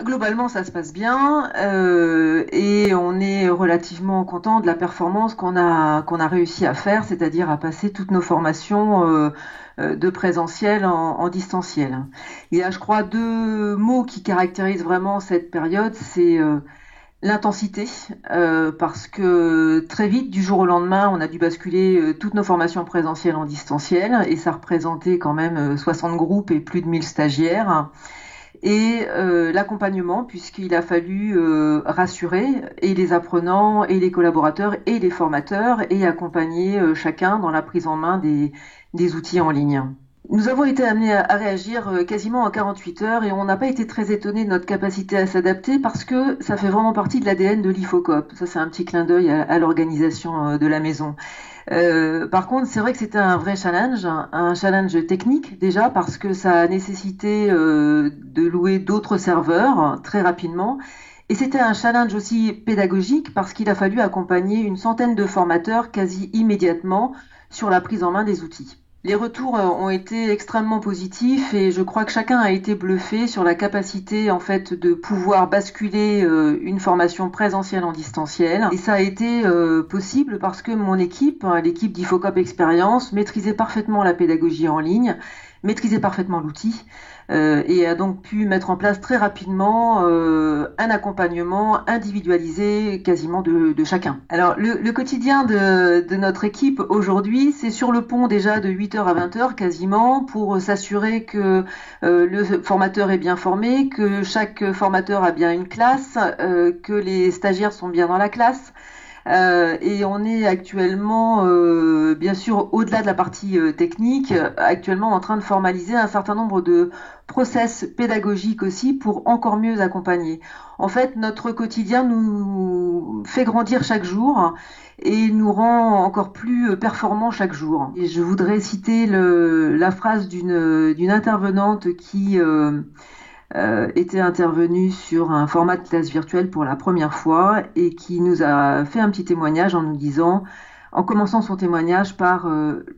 Globalement, ça se passe bien et on est relativement content de la performance qu'on a réussi à faire, c'est-à-dire à passer toutes nos formations de présentiel en distanciel. Il y a, je crois, deux mots qui caractérisent vraiment cette période, c'est l'intensité, parce que très vite, du jour au lendemain, on a dû basculer toutes nos formations présentielles en distanciel et ça représentait quand même 60 groupes et plus de 1000 stagiaires et l'accompagnement puisqu'il a fallu rassurer et les apprenants et les collaborateurs et les formateurs et accompagner chacun dans la prise en main des outils en ligne. Nous avons été amenés à réagir quasiment en 48 heures et on n'a pas été très étonnés de notre capacité à s'adapter parce que ça fait vraiment partie de l'ADN de l'IFOCOP. Ça, c'est un petit clin d'œil à l'organisation de la maison. Par contre, c'est vrai que c'était un vrai challenge, un challenge technique déjà parce que ça a nécessité de louer d'autres serveurs très rapidement. Et c'était un challenge aussi pédagogique parce qu'il a fallu accompagner une centaine de formateurs quasi immédiatement sur la prise en main des outils. Les retours ont été extrêmement positifs et je crois que chacun a été bluffé sur la capacité en fait de pouvoir basculer une formation présentielle en distanciel. Et ça a été possible parce que mon équipe, l'équipe d'IFOCOP Expérience, maîtrisait parfaitement la pédagogie en ligne, maîtrisait parfaitement l'outil et a donc pu mettre en place très rapidement un accompagnement individualisé quasiment de chacun. Alors le quotidien de notre équipe aujourd'hui, c'est sur le pont déjà de 8h à 20h quasiment pour s'assurer que le formateur est bien formé, que chaque formateur a bien une classe, que les stagiaires sont bien dans la classe. Et on est actuellement, bien sûr, au-delà de la partie technique, actuellement en train de formaliser un certain nombre de process pédagogiques aussi pour encore mieux accompagner. En fait, notre quotidien nous fait grandir chaque jour et nous rend encore plus performants chaque jour. Et je voudrais citer la phrase d'une intervenante qui était intervenu sur un format de classe virtuelle pour la première fois et qui nous a fait un petit témoignage en nous disant, en commençant son témoignage par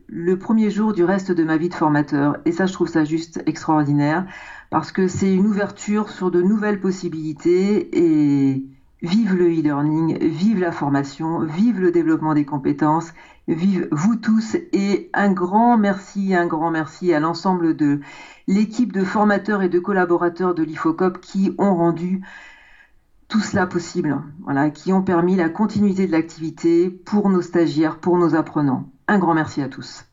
le premier jour du reste de ma vie de formateur. Et ça, je trouve ça juste extraordinaire parce que c'est une ouverture sur de nouvelles possibilités et vive le e-learning, vive la formation, vive le développement des compétences, vive vous tous et un grand merci à l'ensemble de l'équipe de formateurs et de collaborateurs de l'IFOCOP qui ont rendu tout cela possible, voilà, qui ont permis la continuité de l'activité pour nos stagiaires, pour nos apprenants. Un grand merci à tous.